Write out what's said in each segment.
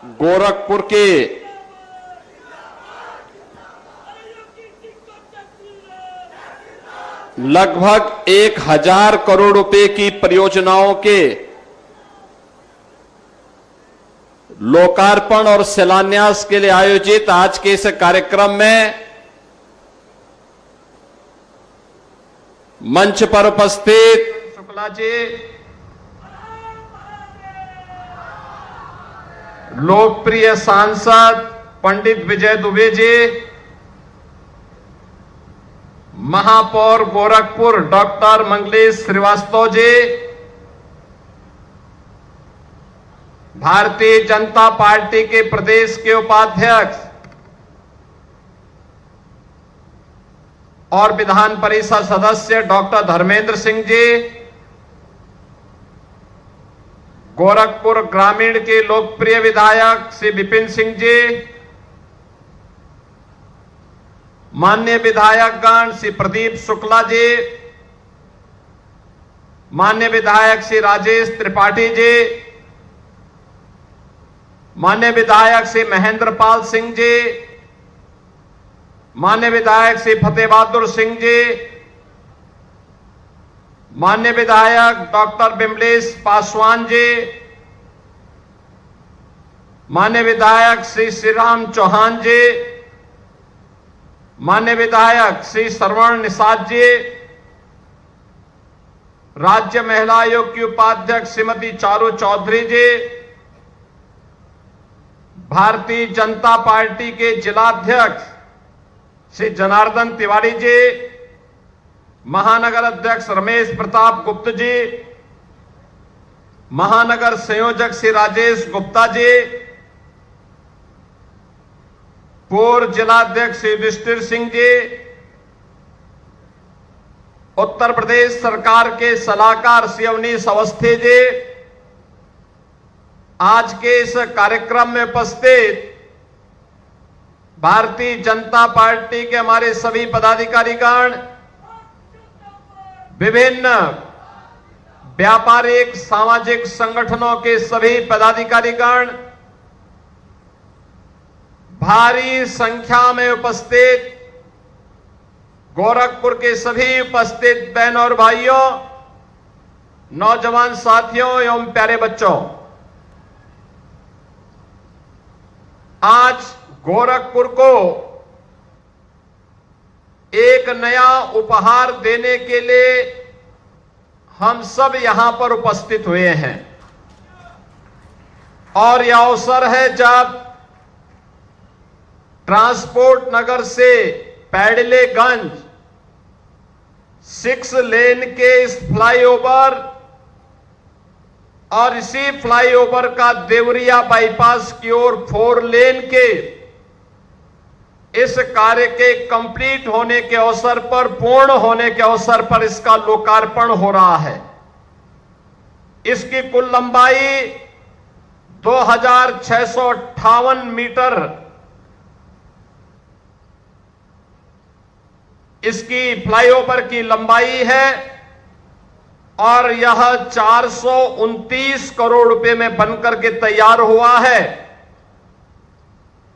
गोरखपुर के लगभग 1000 करोड़ रुपए की परियोजनाओं के लोकार्पण और शिलान्यास के लिए आयोजित आज के इस कार्यक्रम में मंच पर उपस्थित शुक्ला जी, लोकप्रिय सांसद पंडित विजय दुबे जी, महापौर गोरखपुर डॉक्टर मंगलेश श्रीवास्तव जी, भारतीय जनता पार्टी के प्रदेश के उपाध्यक्ष और विधान परिषद सदस्य डॉक्टर धर्मेंद्र सिंह जी, गोरखपुर ग्रामीण के लोकप्रिय विधायक श्री विपिन सिंह जी, माननीय विधायकगण श्री प्रदीप शुक्ला जी, माननीय विधायक श्री राजेश त्रिपाठी जी, माननीय विधायक श्री महेंद्र पाल सिंह जी, माननीय विधायक श्री फतेह बहादुर सिंह जी, माननीय विधायक डॉक्टर बिमलेश पासवान जी, माननीय विधायक श्री श्रीराम चौहान जी, माननीय विधायक श्री श्रवण निषाद जी, राज्य महिला आयोग की उपाध्यक्ष श्रीमती चारू चौधरी जी, भारतीय जनता पार्टी के जिलाध्यक्ष श्री जनार्दन तिवारी जी, महानगर अध्यक्ष रमेश प्रताप गुप्त जी, महानगर संयोजक श्री राजेश गुप्ता जी, पूर्व जिलाध्यक्ष श्री युधिष्ठिर सिंह जी, उत्तर प्रदेश सरकार के सलाहकार श्री अवनीश अवस्थी जी, आज के इस कार्यक्रम में उपस्थित भारतीय जनता पार्टी के हमारे सभी पदाधिकारीगण, विभिन्न व्यापारिक सामाजिक संगठनों के सभी पदाधिकारीगण, भारी संख्या में उपस्थित गोरखपुर के सभी उपस्थित बहनों और भाइयों, नौजवान साथियों एवं प्यारे बच्चों, आज गोरखपुर को एक नया उपहार देने के लिए हम सब यहां पर उपस्थित हुए हैं और यह अवसर है जब ट्रांसपोर्ट नगर से पैडलेगंज 6 लेन के इस फ्लाईओवर और इसी फ्लाईओवर का देवरिया बाईपास की ओर 4 लेन के इस कार्य के कंप्लीट होने के अवसर पर, पूर्ण होने के अवसर पर इसका लोकार्पण हो रहा है। इसकी कुल लंबाई 2658 मीटर इसकी फ्लाईओवर की लंबाई है और यह 429 करोड़ रुपए में बनकर के तैयार हुआ है।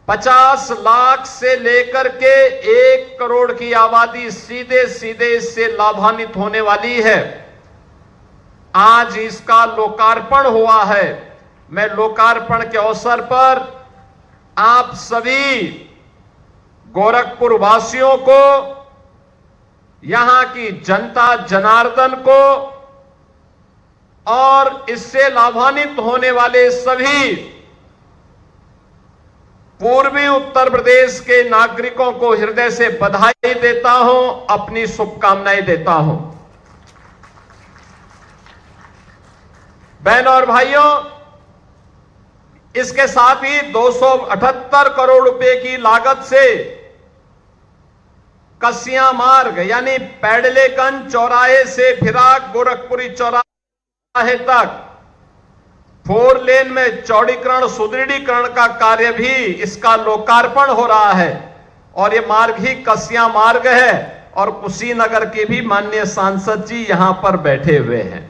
50 लाख से लेकर के 1 करोड़ की आबादी सीधे सीधे इससे लाभान्वित होने वाली है। आज इसका लोकार्पण हुआ है। मैं लोकार्पण के अवसर पर आप सभी गोरखपुर वासियों को, यहां की जनता जनार्दन को और इससे लाभान्वित होने वाले सभी पूर्वी उत्तर प्रदेश के नागरिकों को हृदय से बधाई देता हूं, अपनी शुभकामनाएं देता हूं। बहनों और भाइयों, इसके साथ ही 278 करोड़ रुपए की लागत से कसिया मार्ग यानी पैडलेगंज चौराहे से फिराक गोरखपुरी चौराहे तक 4 लेन में चौड़ीकरण सुदृढ़ीकरण का कार्य भी इसका लोकार्पण हो रहा है और ये मार्ग ही कसिया मार्ग है और कुशीनगर के भी माननीय सांसद जी यहां पर बैठे हुए हैं।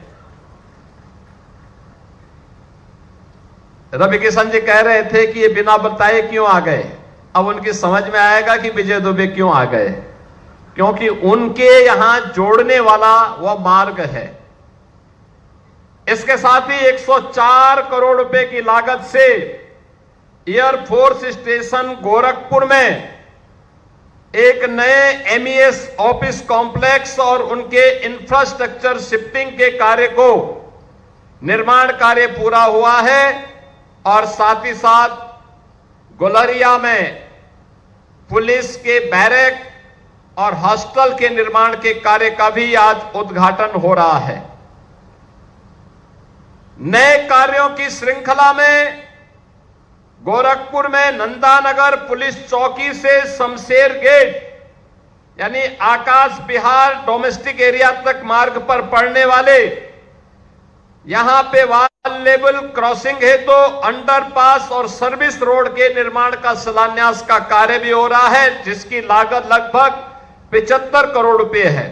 रवि किशन जी कह रहे थे कि ये बिना बताए क्यों आ गए। अब उनकी समझ में आएगा कि विजय दुबे क्यों आ गए, क्योंकि उनके यहां जोड़ने वाला वह मार्ग है। इसके साथ ही 104 करोड़ रुपए की लागत से एयरफोर्स स्टेशन गोरखपुर में एक नए एमईएस ऑफिस कॉम्प्लेक्स और उनके इंफ्रास्ट्रक्चर शिफ्टिंग के कार्य को निर्माण कार्य पूरा हुआ है और साथ ही साथ गुलरिया में पुलिस के बैरक और हॉस्टल के निर्माण के कार्य का भी आज उद्घाटन हो रहा है। नए कार्यों की श्रृंखला में गोरखपुर में नंदानगर पुलिस चौकी से शमशेर गेट यानी आकाश बिहार डोमेस्टिक एरिया तक मार्ग पर पड़ने वाले यहां पे वाल लेवल क्रॉसिंग है तो अंडरपास और सर्विस रोड के निर्माण का शिलान्यास का कार्य भी हो रहा है, जिसकी लागत लगभग 75 करोड़ रुपए है।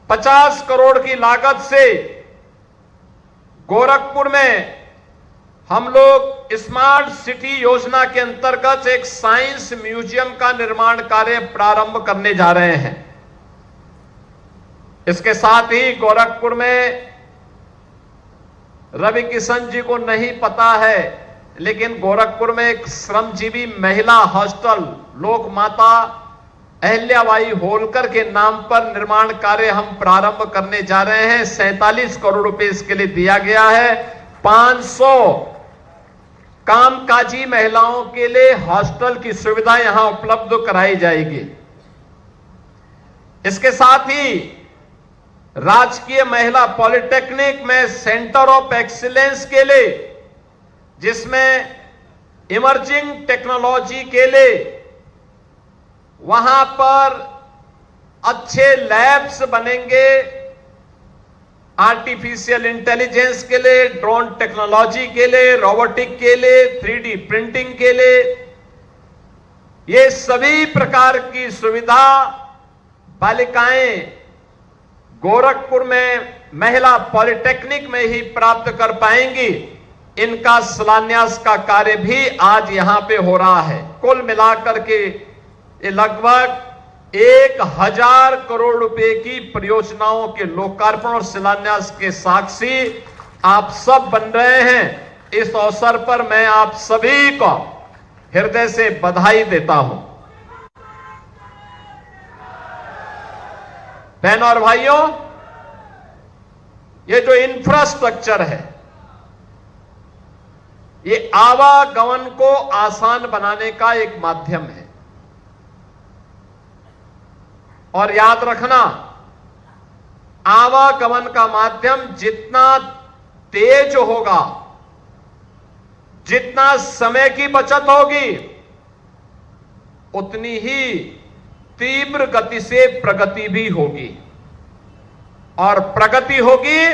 50 करोड़ की लागत से गोरखपुर में हम लोग स्मार्ट सिटी योजना के अंतर्गत एक साइंस म्यूजियम का निर्माण कार्य प्रारंभ करने जा रहे हैं। इसके साथ ही गोरखपुर में रवि किशन जी को नहीं पता है, लेकिन गोरखपुर में एक श्रमजीवी महिला हॉस्टल लोक माता अहिल्याबाई होलकर के नाम पर निर्माण कार्य हम प्रारंभ करने जा रहे हैं। 47 करोड़ रुपए इसके लिए दिया गया है। 500 कामकाजी महिलाओं के लिए हॉस्टल की सुविधा यहां उपलब्ध कराई जाएगी। इसके साथ ही राजकीय महिला पॉलिटेक्निक में सेंटर ऑफ एक्सीलेंस के लिए, जिसमें इमर्जिंग टेक्नोलॉजी के लिए वहां पर अच्छे लैब्स बनेंगे, आर्टिफिशियल इंटेलिजेंस के लिए, ड्रोन टेक्नोलॉजी के लिए, रोबोटिक के लिए, 3D प्रिंटिंग के लिए, ये सभी प्रकार की सुविधा बालिकाएं गोरखपुर में महिला पॉलिटेक्निक में ही प्राप्त कर पाएंगी। इनका शिलान्यास का कार्य भी आज यहां पे हो रहा है। कुल मिलाकर के ये लगभग 1000 करोड़ रुपए की परियोजनाओं के लोकार्पण और शिलान्यास के साक्षी आप सब बन रहे हैं। इस अवसर पर मैं आप सभी को हृदय से बधाई देता हूं। बहनों और भाइयों, ये जो इंफ्रास्ट्रक्चर है ये आवागमन को आसान बनाने का एक माध्यम है। और याद रखना, आवागमन का माध्यम जितना तेज होगा, जितना समय की बचत होगी, उतनी ही तीव्र गति से प्रगति भी होगी। और प्रगति होगी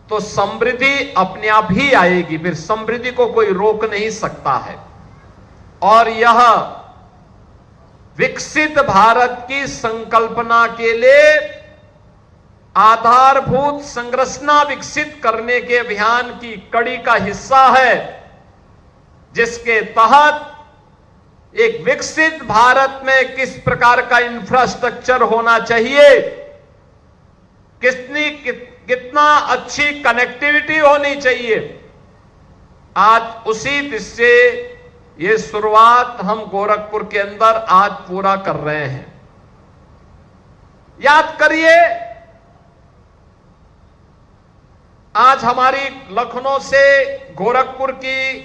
तो समृद्धि अपने आप ही आएगी। फिर समृद्धि को कोई रोक नहीं सकता है। और यह विकसित भारत की संकल्पना के लिए आधारभूत संरचना विकसित करने के अभियान की कड़ी का हिस्सा है, जिसके तहत एक विकसित भारत में किस प्रकार का इंफ्रास्ट्रक्चर होना चाहिए, कितना अच्छी कनेक्टिविटी होनी चाहिए, आज उसी दिशा से ये शुरुआत हम गोरखपुर के अंदर आज पूरा कर रहे हैं। याद करिए, आज हमारी लखनऊ से गोरखपुर की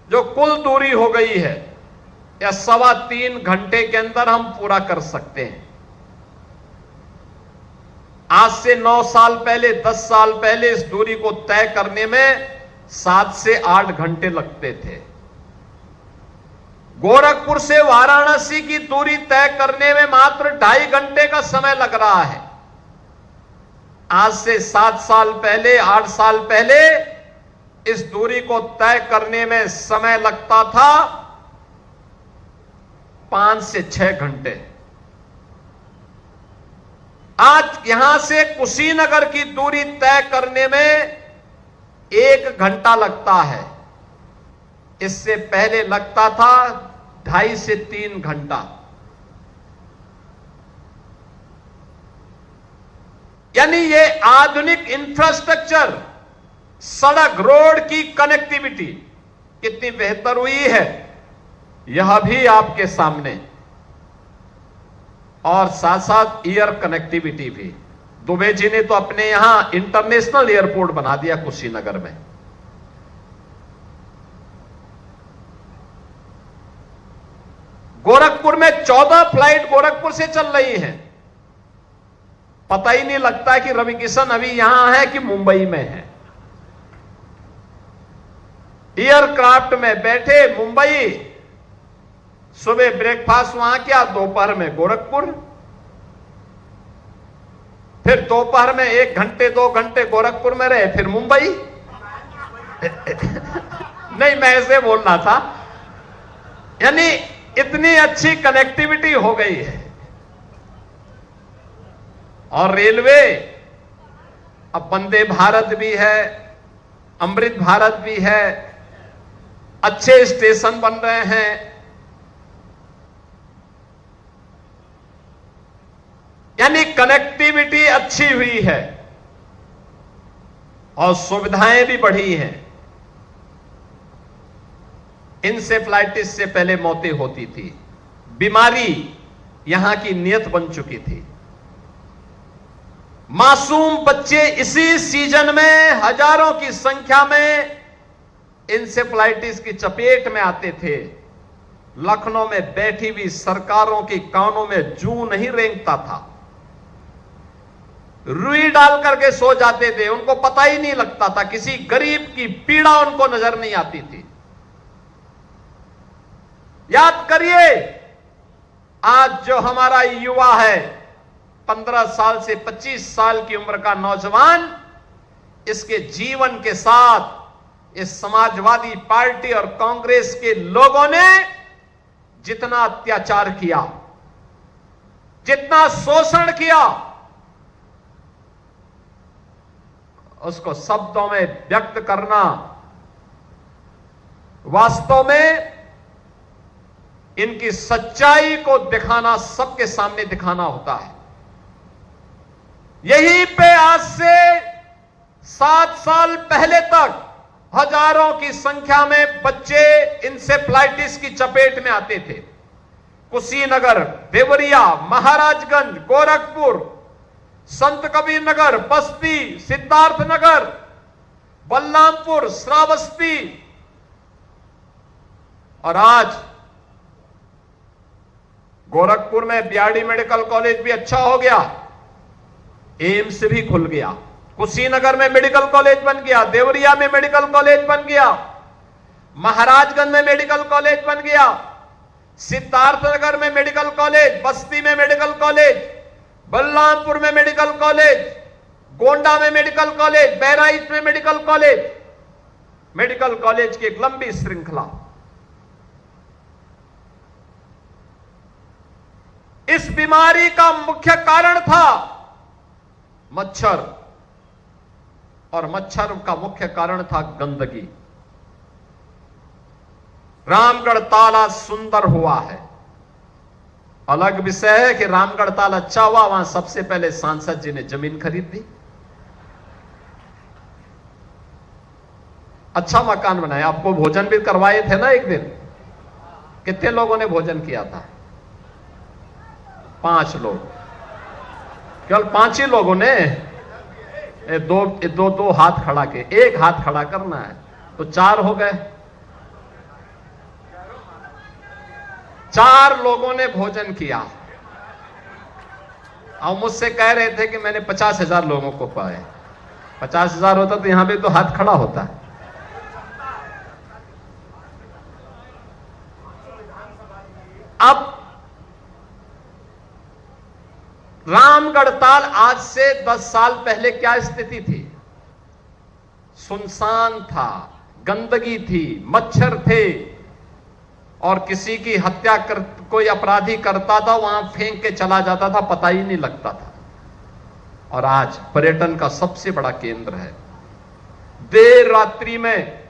जो कुल दूरी हो गई है, या 3.25 घंटे के अंदर हम पूरा कर सकते हैं। आज से 9 साल पहले, 10 साल पहले इस दूरी को तय करने में 7 से 8 घंटे लगते थे। गोरखपुर से वाराणसी की दूरी तय करने में मात्र 2.5 घंटे का समय लग रहा है। आज से 7 साल पहले, 8 साल पहले इस दूरी को तय करने में समय लगता था 5 से 6 घंटे। आज यहां से कुशीनगर की दूरी तय करने में 1 घंटा लगता है, इससे पहले लगता था 2.5 से 3 घंटा। यानी ये आधुनिक इंफ्रास्ट्रक्चर, सड़क रोड की कनेक्टिविटी कितनी बेहतर हुई है, यह भी आपके सामने। और साथ साथ एयर कनेक्टिविटी भी। दुबे जी ने तो अपने यहां इंटरनेशनल एयरपोर्ट बना दिया कुशीनगर में। गोरखपुर में 14 फ्लाइट गोरखपुर से चल रही हैं। पता ही नहीं लगता कि रवि किशन अभी यहां है कि मुंबई में है। एयरक्राफ्ट में बैठे मुंबई, सुबह ब्रेकफास्ट वहां किया, दोपहर में गोरखपुर, फिर दोपहर में 1 घंटे 2 घंटे गोरखपुर में रहे, फिर मुंबई। नहीं, मैं ऐसे बोल रहा था। यानी इतनी अच्छी कनेक्टिविटी हो गई है। और रेलवे, अब वंदे भारत भी है, अमृत भारत भी है, अच्छे स्टेशन बन रहे हैं। यानी कनेक्टिविटी अच्छी हुई है और सुविधाएं भी बढ़ी हैं। इंसेफ्लाइटिस से पहले मौतें होती थी, बीमारी यहां की नियत बन चुकी थी। मासूम बच्चे इसी सीजन में हजारों की संख्या में इंसेफ्लाइटिस की चपेट में आते थे। लखनऊ में बैठी हुई सरकारों की कानों में जूं नहीं रेंगता था। रुई डाल करके सो जाते थे, उनको पता ही नहीं लगता था, किसी गरीब की पीड़ा उनको नजर नहीं आती थी। याद करिए, आज जो हमारा युवा है, 15 साल से 25 साल की उम्र का नौजवान, इसके जीवन के साथ इस समाजवादी पार्टी और कांग्रेस के लोगों ने जितना अत्याचार किया, जितना शोषण किया, उसको शब्दों में व्यक्त करना वास्तव में इनकी सच्चाई को दिखाना, सबके सामने दिखाना होता है। यहीं पे आज से 7 साल पहले तक हजारों की संख्या में बच्चे इंसेफ्लाइटिस की चपेट में आते थे। कुशीनगर, देवरिया, महाराजगंज, गोरखपुर, संत कबीर नगर, बस्ती, सिद्धार्थनगर, बलरामपुर, श्रावस्ती, और आज गोरखपुर में बीआरडी मेडिकल कॉलेज भी अच्छा हो गया, एम्स भी खुल गया, कुशीनगर में मेडिकल कॉलेज बन गया, देवरिया में मेडिकल कॉलेज बन गया, महाराजगंज में मेडिकल कॉलेज बन गया, सिद्धार्थनगर में मेडिकल कॉलेज, बस्ती में मेडिकल कॉलेज, बलरामपुर में मेडिकल कॉलेज, गोंडा में मेडिकल कॉलेज, बहराइच में मेडिकल कॉलेज। मेडिकल कॉलेज की एक लंबी श्रृंखला। इस बीमारी का मुख्य कारण था मच्छर, और मच्छर का मुख्य कारण था गंदगी। रामगढ़ ताल सुंदर हुआ है, अलग विषय है कि रामगढ़ ताल अच्छा हुआ, वहां सबसे पहले सांसद जी ने जमीन खरीद दी, अच्छा मकान बनाया। आपको भोजन भी करवाए थे ना एक दिन, कितने लोगों ने भोजन किया था? 5 लोग, केवल 5 ही लोगों ने। दो हाथ खड़ा के, एक हाथ खड़ा करना है तो 4 हो गए। 4 लोगों ने भोजन किया और मुझसे कह रहे थे कि मैंने 50,000 लोगों को पाए। 50,000 होता तो यहां भी तो हाथ खड़ा होता है। अब रामगढ़ ताल आज से 10 साल पहले क्या स्थिति थी? सुनसान था, गंदगी थी, मच्छर थे, और किसी की हत्या कोई अपराधी करता था वहां फेंक के चला जाता था, पता ही नहीं लगता था। और आज पर्यटन का सबसे बड़ा केंद्र है। देर रात्रि में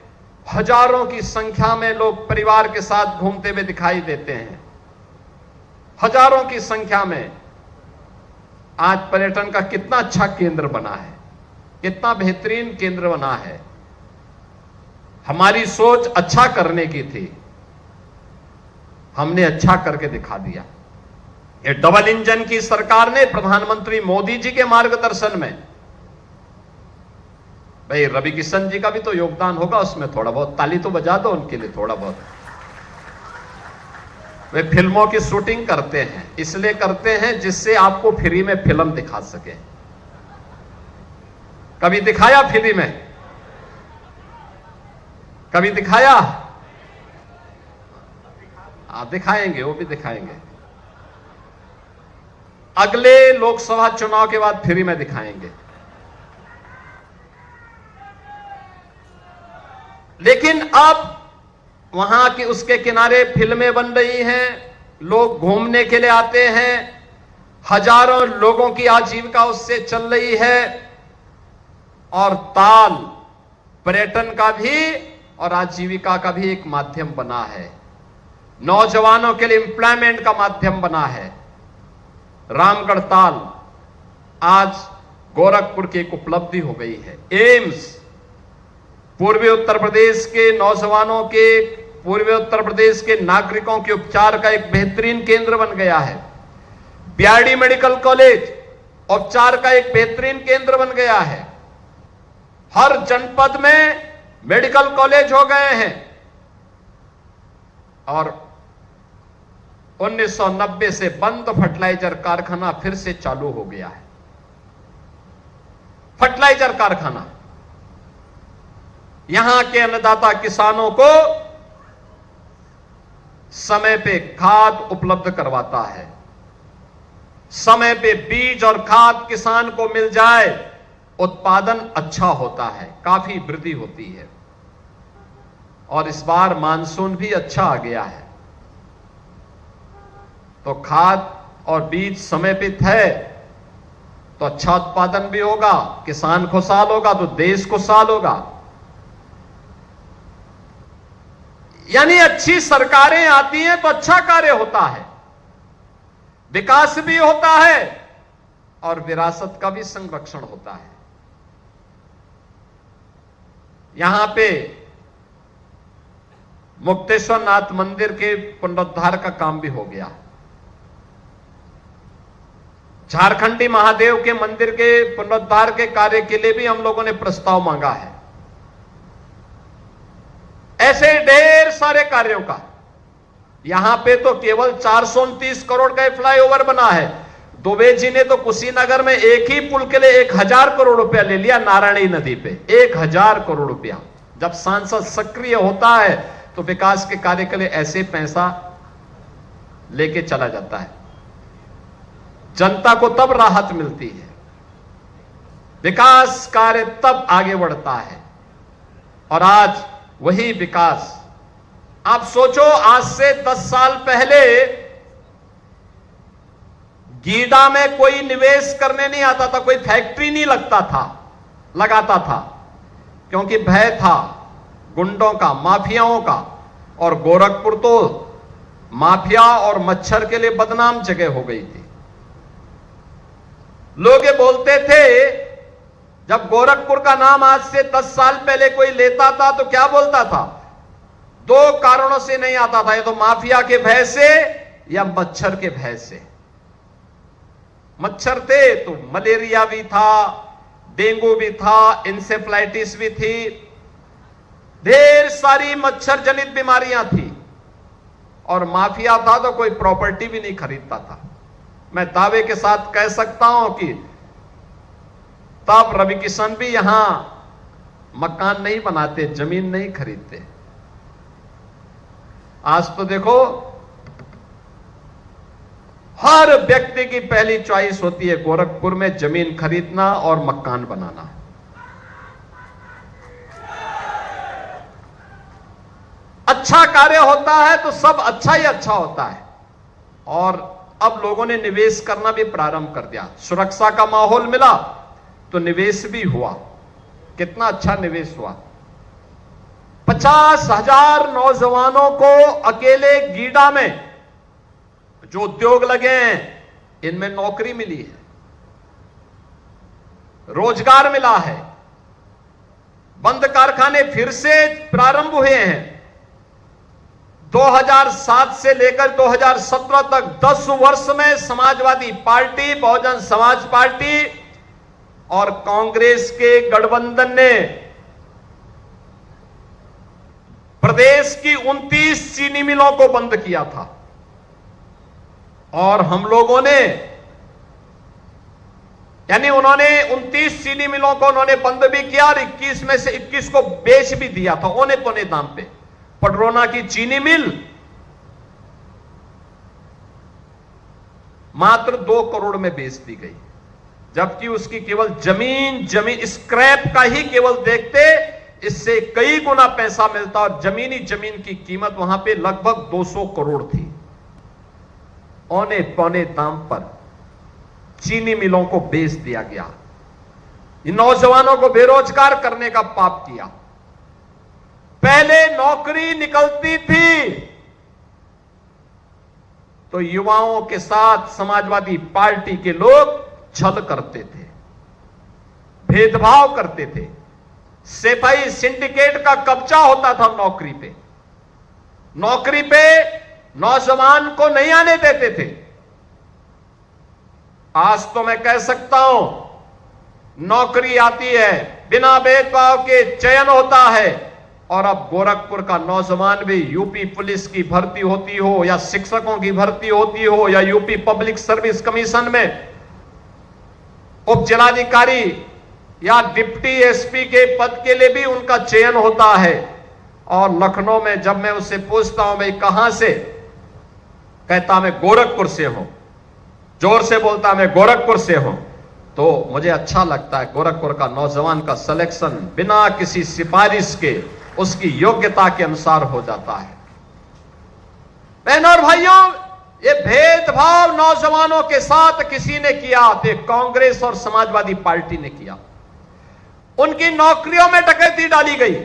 हजारों की संख्या में लोग परिवार के साथ घूमते हुए दिखाई देते हैं। हजारों की संख्या में आज पर्यटन का कितना अच्छा केंद्र बना है, कितना बेहतरीन केंद्र बना है। हमारी सोच अच्छा करने की थी, हमने अच्छा करके दिखा दिया। ये डबल इंजन की सरकार ने प्रधानमंत्री मोदी जी के मार्गदर्शन में, भाई रवि किशन जी का भी तो योगदान होगा उसमें, थोड़ा बहुत ताली तो बजा दो उनके लिए थोड़ा बहुत। वे फिल्मों की शूटिंग करते हैं, इसलिए करते हैं जिससे आपको फ्री में फिल्म दिखा सके। कभी दिखाया फ्री में? कभी दिखाया? दिखाएंगे, वो भी दिखाएंगे। अगले लोकसभा चुनाव के बाद फ्री में दिखाएंगे। लेकिन अब वहां की उसके किनारे फिल्में बन रही हैं, लोग घूमने के लिए आते हैं, हजारों लोगों की आजीविका उससे चल रही है। और ताल पर्यटन का भी और आजीविका का भी एक माध्यम बना है, नौजवानों के लिए एम्प्लॉयमेंट का माध्यम बना है। रामगढ़ ताल आज गोरखपुर की एक उपलब्धि हो गई है। एम्स पूर्वी उत्तर प्रदेश के नौजवानों के, पूर्वी उत्तर प्रदेश के नागरिकों के उपचार का एक बेहतरीन केंद्र बन गया है। बीआरडी मेडिकल कॉलेज उपचार का एक बेहतरीन केंद्र बन गया है। हर जनपद में मेडिकल कॉलेज हो गए हैं। और 1990 से बंद फर्टिलाइजर कारखाना फिर से चालू हो गया है। फर्टिलाइजर कारखाना यहां के अन्नदाता किसानों को समय पे खाद उपलब्ध करवाता है। समय पे बीज और खाद किसान को मिल जाए, उत्पादन अच्छा होता है, काफी वृद्धि होती है। और इस बार मानसून भी अच्छा आ गया है, तो खाद और बीज समय पे है तो अच्छा उत्पादन भी होगा, किसान खुशहाल होगा तो देश खुशहाल होगा। यानी अच्छी सरकारें आती हैं तो अच्छा कार्य होता है, विकास भी होता है और विरासत का भी संरक्षण होता है। यहां पे मुक्तेश्वर नाथ मंदिर के पुनरुद्धार का काम भी हो गया। झारखंडी महादेव के मंदिर के पुनरुद्धार के कार्य के लिए भी हम लोगों ने प्रस्ताव मांगा है। ऐसे ढेर सारे कार्यों का यहां पे तो केवल 429 करोड़ का फ्लाईओवर बना है। दुबे जी ने तो कुशीनगर में एक ही पुल के लिए 1000 करोड़ रुपया ले लिया, नारायणी नदी पे 1000 करोड़ रुपया। जब सांसद सक्रिय होता है तो विकास के कार्य के लिए ऐसे पैसा लेके चला जाता है, जनता को तब राहत मिलती है, विकास कार्य तब आगे बढ़ता है। और आज वही विकास, आप सोचो आज से 10 साल पहले गीडा में कोई निवेश करने नहीं आता था, कोई फैक्ट्री नहीं लगाता था, क्योंकि भय था गुंडों का, माफियाओं का। और गोरखपुर तो माफिया और मच्छर के लिए बदनाम जगह हो गई थी। लोग ये बोलते थे, जब गोरखपुर का नाम आज से 10 साल पहले कोई लेता था तो क्या बोलता था? 2 कारणों से नहीं आता था, या तो माफिया के भय से या मच्छर के भय से। मच्छर थे तो मलेरिया भी था, डेंगू भी था, इंसेफ्लाइटिस भी थी, ढेर सारी मच्छर जनित बीमारियां थी। और माफिया था तो कोई प्रॉपर्टी भी नहीं खरीदता था। मैं दावे के साथ कह सकता हूं कि तब रवि किशन भी यहां मकान नहीं बनाते, जमीन नहीं खरीदते। आज तो देखो हर व्यक्ति की पहली चॉइस होती है गोरखपुर में जमीन खरीदना और मकान बनाना। अच्छा कार्य होता है तो सब अच्छा ही अच्छा होता है। और अब लोगों ने निवेश करना भी प्रारंभ कर दिया, सुरक्षा का माहौल मिला तो निवेश भी हुआ। कितना अच्छा निवेश हुआ। 50,000 नौजवानों को अकेले गीडा में जो उद्योग लगे हैं, इनमें नौकरी मिली है, रोजगार मिला है। बंद कारखाने फिर से प्रारंभ हुए हैं। 2007 से लेकर 2017 तक 10 वर्ष में समाजवादी पार्टी, बहुजन समाज पार्टी और कांग्रेस के गठबंधन ने प्रदेश की 29 चीनी मिलों को बंद किया था और हम लोगों ने, यानी उन्होंने 29 चीनी मिलों को उन्होंने बंद भी किया और 21 में से 21 को बेच भी दिया था औने पौने दाम पे। पडरौना की चीनी मिल मात्र 2 करोड़ में बेच दी गई, जबकि उसकी केवल जमीन स्क्रैप का ही केवल देखते इससे कई गुना पैसा मिलता और जमीन की कीमत वहां पे लगभग 200 करोड़ थी। औने पौने दाम पर चीनी मिलों को बेच दिया गया। इन नौजवानों को बेरोजगार करने का पाप किया। पहले नौकरी निकलती थी तो युवाओं के साथ समाजवादी पार्टी के लोग छल करते थे, भेदभाव करते थे। सिपाही सिंडिकेट का कब्जा होता था नौकरी पे। नौकरी पे नौजवान को नहीं आने देते थे। आज तो मैं कह सकता हूं, नौकरी आती है, बिना भेदभाव के चयन होता है। और अब गोरखपुर का नौजवान भी यूपी पुलिस की भर्ती होती हो या शिक्षकों की भर्ती होती हो या यूपी पब्लिक सर्विस कमीशन में उप जिलाधिकारी या डिप्टी एसपी के पद के लिए भी उनका चयन होता है। और लखनऊ में जब मैं उससे पूछता हूं भाई कहां से, कहता मैं गोरखपुर से हूं, जोर से बोलता मैं गोरखपुर से हूं। तो मुझे अच्छा लगता है गोरखपुर का नौजवान का सिलेक्शन बिना किसी सिफारिश के उसकी योग्यता के अनुसार हो जाता है। बहनों और भाइयों, ये भेदभाव नौजवानों के साथ किसी ने किया तो कांग्रेस और समाजवादी पार्टी ने किया। उनकी नौकरियों में डकैती डाली गई,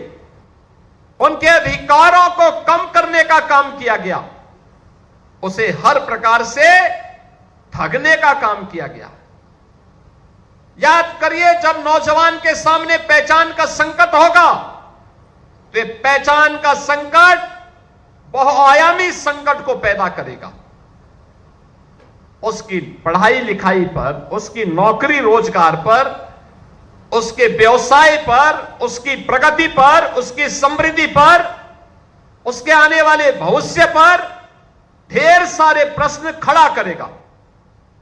उनके अधिकारों को कम करने का काम किया गया, उसे हर प्रकार से ठगने का काम किया गया। याद करिए, जब नौजवान के सामने पहचान का संकट होगा तो पहचान का संकट बहुआयामी संकट को पैदा करेगा। उसकी पढ़ाई लिखाई पर, उसकी नौकरी रोजगार पर, उसके व्यवसाय पर, उसकी प्रगति पर, उसकी समृद्धि पर, उसके आने वाले भविष्य पर ढेर सारे प्रश्न खड़ा करेगा।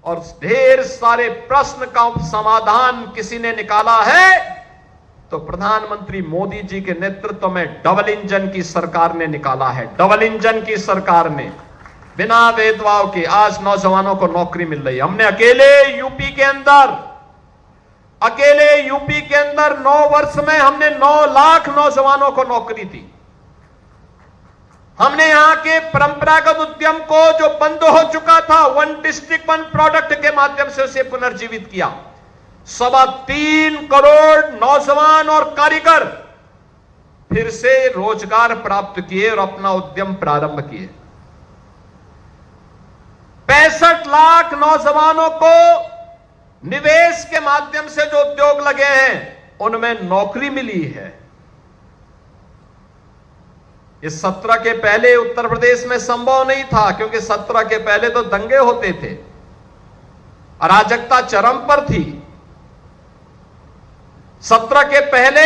और ढेर सारे प्रश्न का समाधान किसी ने निकाला है तो प्रधानमंत्री मोदी जी के नेतृत्व में डबल इंजन की सरकार ने निकाला है। डबल इंजन की सरकार ने बिना भेदभाव के आज नौजवानों को नौकरी मिल रही है। हमने अकेले यूपी के अंदर 9 वर्ष में हमने 9 लाख नौजवानों को नौकरी दी। हमने यहां के परंपरागत उद्यम को जो बंद हो चुका था, 1 डिस्ट्रिक्ट 1 प्रोडक्ट के माध्यम से उसे पुनर्जीवित किया। 3.25 करोड़ नौजवान और कारीगर फिर से रोजगार प्राप्त किए और अपना उद्यम प्रारंभ किए। 65 लाख नौजवानों को निवेश के माध्यम से जो उद्योग लगे हैं उनमें नौकरी मिली है। इस 17 के पहले उत्तर प्रदेश में संभव नहीं था, क्योंकि 17 के पहले तो दंगे होते थे, अराजकता चरम पर थी। 17 के पहले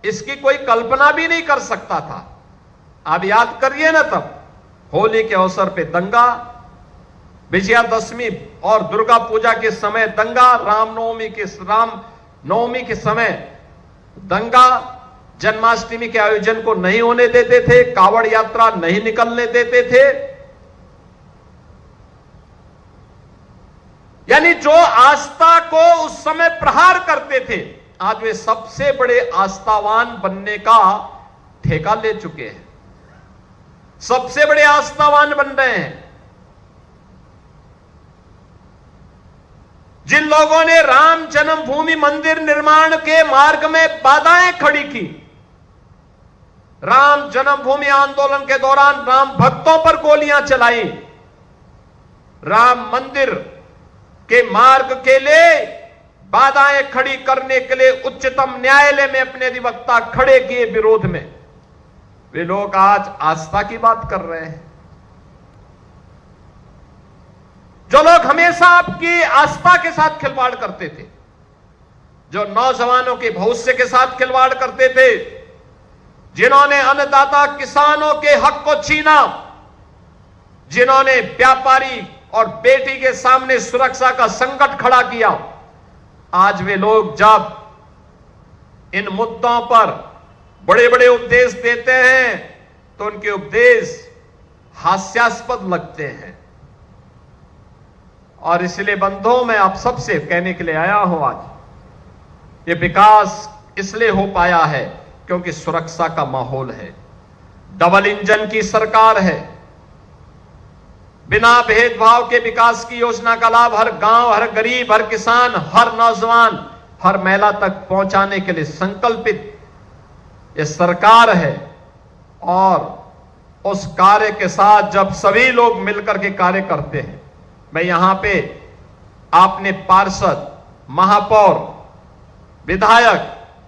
इसकी कोई कल्पना भी नहीं कर सकता था। आप याद करिए ना, तब होली के अवसर पे दंगा, विजयादशमी और दुर्गा पूजा के समय दंगा, रामनवमी के समय दंगा, जन्माष्टमी के आयोजन को नहीं होने देते थे, कावड़ यात्रा नहीं निकलने देते थे। यानी जो आस्था को उस समय प्रहार करते थे, आज वे सबसे बड़े आस्थावान बनने का ठेका ले चुके हैं, सबसे बड़े आस्थावान बन रहे हैं। जिन लोगों ने राम जन्मभूमि मंदिर निर्माण के मार्ग में बाधाएं खड़ी की, राम जन्मभूमि आंदोलन के दौरान राम भक्तों पर गोलियां चलाई, राम मंदिर के मार्ग के लिए बाधाएं खड़ी करने के लिए उच्चतम न्यायालय में अपने अधिवक्ता खड़े किए विरोध में, वे लोग आज आस्था की बात कर रहे हैं। जो लोग हमेशा आपकी आस्था के साथ खिलवाड़ करते थे, जो नौजवानों के भविष्य के साथ खिलवाड़ करते थे, जिन्होंने अन्नदाता किसानों के हक को छीना, जिन्होंने व्यापारी और बेटी के सामने सुरक्षा का संकट खड़ा किया, आज वे लोग जब इन मुद्दों पर बड़े बड़े उपदेश देते हैं तो उनके उपदेश हास्यास्पद लगते हैं। और इसलिए बंधुओं, मैं आप सबसे कहने के लिए आया हूं, आज ये विकास इसलिए हो पाया है क्योंकि सुरक्षा का माहौल है, डबल इंजन की सरकार है, बिना भेदभाव के विकास की योजना का लाभ हर गांव, हर गरीब, हर किसान, हर नौजवान, हर महिला तक पहुंचाने के लिए संकल्पित ये सरकार है। और उस कार्य के साथ जब सभी लोग मिलकर के कार्य करते हैं, मैं यहां पे आपने पार्षद, महापौर, विधायक,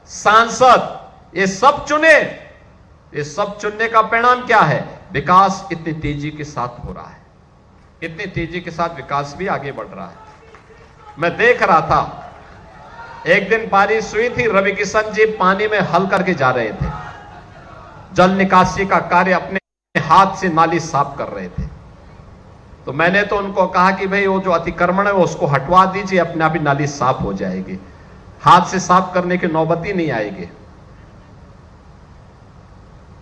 सांसद ये सब चुने, ये सब चुनने का परिणाम क्या है? विकास इतनी तेजी के साथ हो रहा है, इतनी तेजी के साथ विकास भी आगे बढ़ रहा है। मैं देख रहा था, एक दिन बारिश हुई थी, रवि किशन जी पानी में हल करके जा रहे थे, जल निकासी का कार्य अपने हाथ से नाली साफ कर रहे थे। तो मैंने तो उनको कहा कि भाई वो जो अतिक्रमण है वो उसको हटवा दीजिए, अपने आप ही नाली साफ हो जाएगी, हाथ से साफ करने की नौबत ही नहीं आएगी।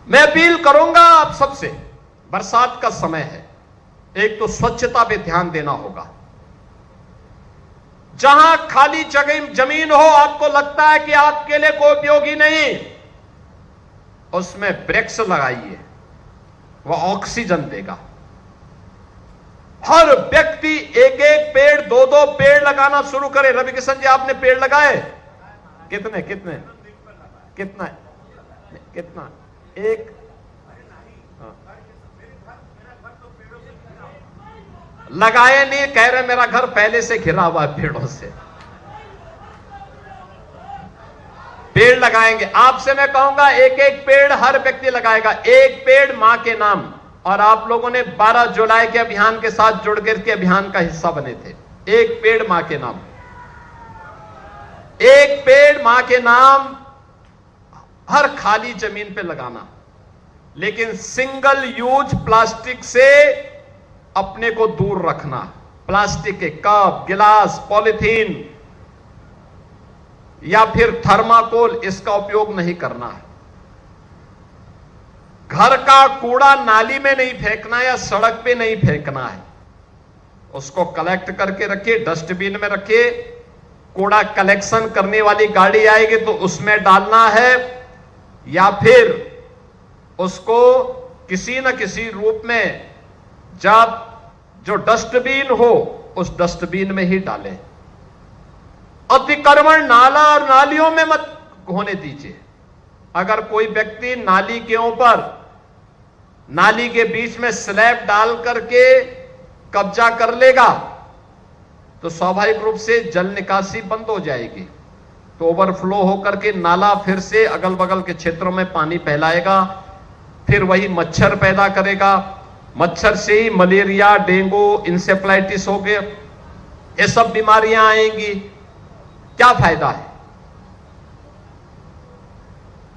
मैं अपील करूंगा आप सबसे, बरसात का समय है, एक तो स्वच्छता पे ध्यान देना होगा। जहां खाली जगह जमीन हो, आपको लगता है कि आपके लिए कोई उपयोगी नहीं, उसमें वृक्ष लगाइए, वह ऑक्सीजन देगा। हर व्यक्ति एक एक पेड़, दो दो पेड़ लगाना शुरू करे। रवि किशन जी, आपने पेड़ लगाए? कितने कितने कितना कितना? एक लगाए नहीं, कह रहे मेरा घर पहले से घिरा हुआ है पेड़ों से। पेड़ लगाएंगे, आपसे मैं कहूंगा एक एक पेड़ हर व्यक्ति लगाएगा, एक पेड़ मां के नाम। और आप लोगों ने 12 जुलाई के अभियान के साथ जुड़ कर के अभियान का हिस्सा बने थे। एक पेड़ मां के नाम, एक पेड़ मां के नाम हर खाली जमीन पे लगाना। लेकिन सिंगल यूज प्लास्टिक से अपने को दूर रखना। प्लास्टिक के कप, गिलास, पॉलिथीन या फिर थर्माकोल, इसका उपयोग नहीं करना है। घर का कूड़ा नाली में नहीं फेंकना है या सड़क पे नहीं फेंकना है, उसको कलेक्ट करके रखिए, डस्टबिन में रखिए। कूड़ा कलेक्शन करने वाली गाड़ी आएगी तो उसमें डालना है, या फिर उसको किसी न किसी रूप में जब जो डस्टबिन हो उस डस्टबिन में ही डालें। अतिक्रमण नाला और नालियों में मत होने दीजिए। अगर कोई व्यक्ति नाली के ऊपर, नाली के बीच में स्लैब डाल करके कब्जा कर लेगा तो स्वाभाविक रूप से जल निकासी बंद हो जाएगी, तो ओवरफ्लो होकर के नाला फिर से अगल बगल के क्षेत्रों में पानी फैलाएगा, फिर वही मच्छर पैदा करेगा। मच्छर से ही मलेरिया, डेंगू, इंसेफ्लाइटिस हो गए, ये सब बीमारियां आएंगी। क्या फायदा है?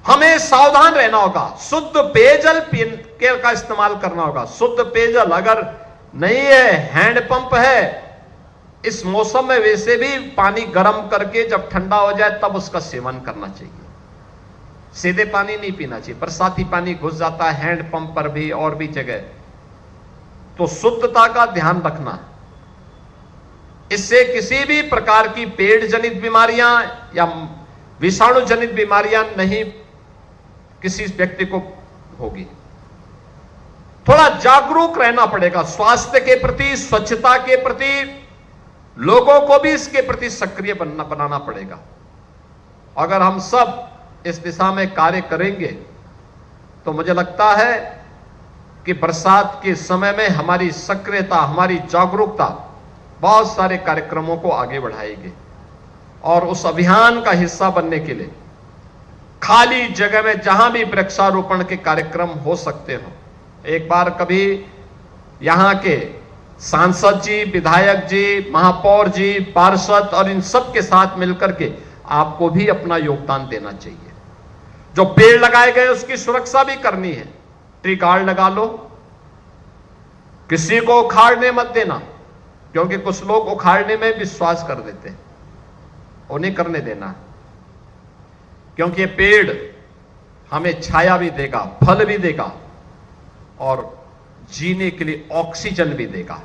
हमें सावधान रहना होगा, शुद्ध पेयजल का इस्तेमाल करना होगा। शुद्ध पेयजल अगर नहीं है, हैंडपंप है, इस मौसम में वैसे भी पानी गर्म करके जब ठंडा हो जाए तब उसका सेवन करना चाहिए। सीधे पानी नहीं पीना चाहिए, बरसाती पानी घुस जाता है हैंडपंप पर भी और भी जगह। तो शुद्धता का ध्यान रखना, इससे किसी भी प्रकार की पेट जनित बीमारियां या विषाणु जनित बीमारियां नहीं किसी व्यक्ति को होगी। थोड़ा जागरूक रहना पड़ेगा स्वास्थ्य के प्रति, स्वच्छता के प्रति। लोगों को भी इसके प्रति सक्रिय बनाना पड़ेगा। अगर हम सब इस दिशा में कार्य करेंगे तो मुझे लगता है कि बरसात के समय में हमारी सक्रियता, हमारी जागरूकता बहुत सारे कार्यक्रमों को आगे बढ़ाएगी। और उस अभियान का हिस्सा बनने के लिए खाली जगह में जहां भी वृक्षारोपण के कार्यक्रम हो सकते हो, एक बार कभी यहां के सांसद जी, विधायक जी, महापौर जी, पार्षद और इन सब के साथ मिलकर के आपको भी अपना योगदान देना चाहिए। जो पेड़ लगाए गए उसकी सुरक्षा भी करनी है। ट्री गार्ड लगा लो, किसी को उखाड़ने मत देना, क्योंकि कुछ लोग उखाड़ने में विश्वास कर देते हैं, वो नहीं करने देना, क्योंकि ये पेड़ हमें छाया भी देगा, फल भी देगा और जीने के लिए ऑक्सीजन भी देगा,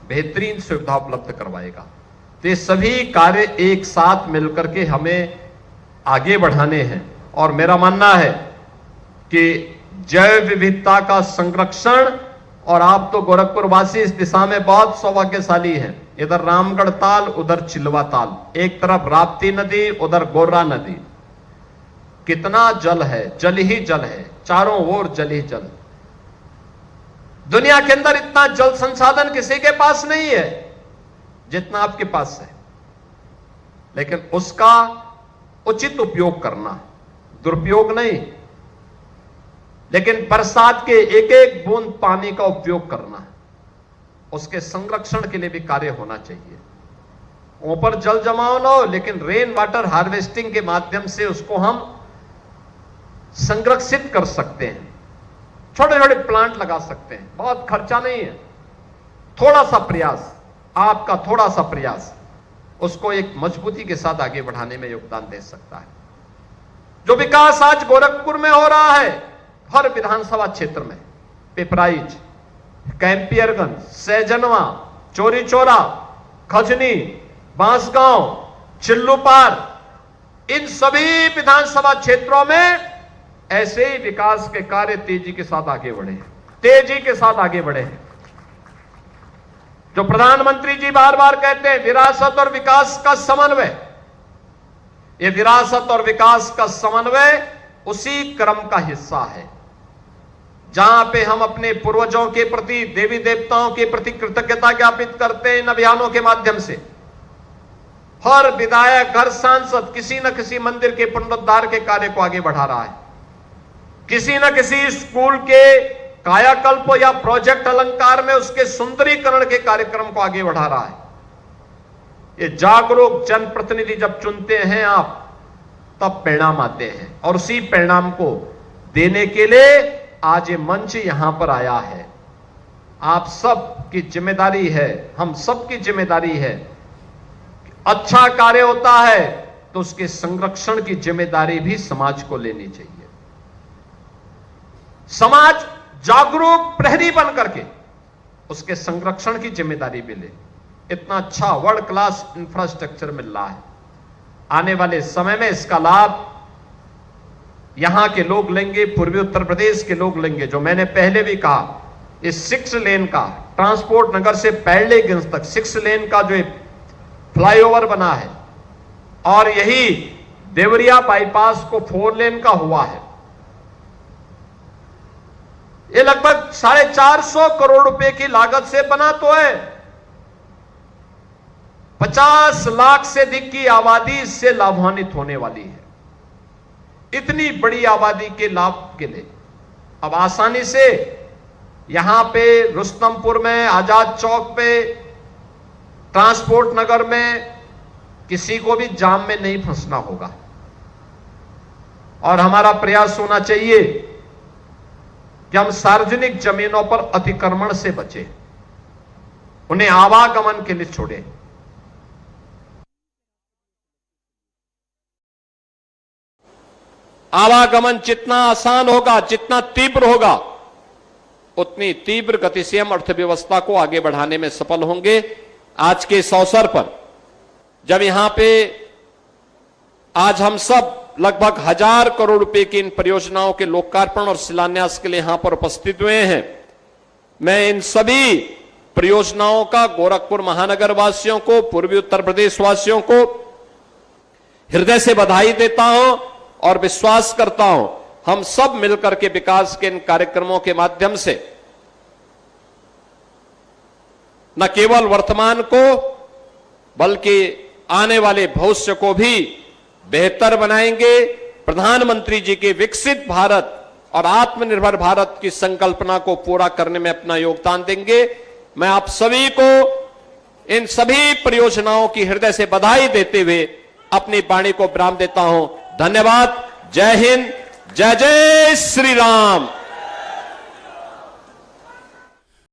बेहतरीन सुविधा उपलब्ध करवाएगा। तो ये सभी कार्य एक साथ मिलकर के हमें आगे बढ़ाने हैं। और मेरा मानना है कि जैव विविधता का संरक्षण, और आप तो गोरखपुर वासी इस दिशा में बहुत सौभाग्यशाली हैं। इधर रामगढ़ ताल, उधर चिलवा ताल, एक तरफ राप्ती नदी, उधर गोर्रा नदी, कितना जल है, जल ही जल है, चारों ओर जल ही जल। दुनिया के अंदर इतना जल संसाधन किसी के पास नहीं है जितना आपके पास है, लेकिन उसका उचित उपयोग करना, दुरुपयोग नहीं। लेकिन बरसात के एक एक बूंद पानी का उपयोग करना, उसके संरक्षण के लिए भी कार्य होना चाहिए। ऊपर जल जमाव न हो, लेकिन रेन वाटर हार्वेस्टिंग के माध्यम से उसको हम संरक्षित कर सकते हैं। छोटे छोटे प्लांट लगा सकते हैं, बहुत खर्चा नहीं है। थोड़ा सा प्रयास, आपका थोड़ा सा प्रयास उसको एक मजबूती के साथ आगे बढ़ाने में योगदान दे सकता है। जो विकास आज गोरखपुर में हो रहा है, हर विधानसभा क्षेत्र में, पिपराइच, कैंपियरगंज, सैजनवा, चोरी चौरा, खजनी, बांसगांव, चिल्लूपार, इन सभी विधानसभा क्षेत्रों में ऐसे ही विकास के कार्य तेजी के साथ आगे बढ़े, तेजी के साथ आगे बढ़े। जो प्रधानमंत्री जी बार बार कहते हैं विरासत और विकास का समन्वय, ये विरासत और विकास का समन्वय उसी क्रम का हिस्सा है जहां पे हम अपने पूर्वजों के प्रति, देवी देवताओं के प्रति कृतज्ञता ज्ञापित करते हैं इन अभियानों के माध्यम से। हर विधायक, हर सांसद किसी न किसी मंदिर के पुनरुद्धार के कार्य को आगे बढ़ा रहा है, किसी न किसी स्कूल के कायाकल्प या प्रोजेक्ट अलंकार में उसके सुंदरीकरण के कार्यक्रम को आगे बढ़ा रहा है। ये जागरूक जनप्रतिनिधि जब चुनते हैं आप, तब परिणाम आते हैं, और उसी परिणाम को देने के लिए आज ये मंच यहां पर आया है। आप सब की जिम्मेदारी है, हम सब की जिम्मेदारी है। अच्छा कार्य होता है तो उसके संरक्षण की जिम्मेदारी भी समाज को लेनी चाहिए। समाज जागरूक प्रहरी बन करके उसके संरक्षण की जिम्मेदारी भी ले। इतना अच्छा वर्ल्ड क्लास इंफ्रास्ट्रक्चर मिल रहा है, आने वाले समय में इसका लाभ यहां के लोग लेंगे, पूर्वी उत्तर प्रदेश के लोग लेंगे। जो मैंने पहले भी कहा, इस 6 लेन का, ट्रांसपोर्ट नगर से पैरलेगंज तक 6 लेन का जो फ्लाईओवर बना है, और यही देवरिया बाईपास को 4 लेन का हुआ है, ये लगभग 450 करोड़ रुपए की लागत से बना तो है। 50 लाख से अधिक की आबादी इससे लाभान्वित होने वाली है। इतनी बड़ी आबादी के लाभ के लिए अब आसानी से यहां पे रुस्तमपुर में, आजाद चौक पे, ट्रांसपोर्ट नगर में किसी को भी जाम में नहीं फंसना होगा। और हमारा प्रयास होना चाहिए कि हम सार्वजनिक जमीनों पर अतिक्रमण से बचें, उन्हें आवागमन के लिए छोड़ें। आवागमन जितना आसान होगा, जितना तीव्र होगा, उतनी तीव्र गति से हम अर्थव्यवस्था को आगे बढ़ाने में सफल होंगे। आज के इस अवसर पर जब यहां पे आज हम सब लगभग 1000 करोड़ रुपए की इन परियोजनाओं के लोकार्पण और शिलान्यास के लिए यहां पर उपस्थित हुए हैं, मैं इन सभी परियोजनाओं का गोरखपुर महानगर वासियों को, पूर्वी उत्तर प्रदेश वासियों को हृदय से बधाई देता हूं और विश्वास करता हूं हम सब मिलकर के विकास के इन कार्यक्रमों के माध्यम से न केवल वर्तमान को बल्कि आने वाले भविष्य को भी बेहतर बनाएंगे। प्रधानमंत्री जी के विकसित भारत और आत्मनिर्भर भारत की संकल्पना को पूरा करने में अपना योगदान देंगे। मैं आप सभी को इन सभी परियोजनाओं की हृदय से बधाई देते हुए अपनी वाणी को विराम देता हूं। धन्यवाद। जय हिंद, जय जय श्री राम।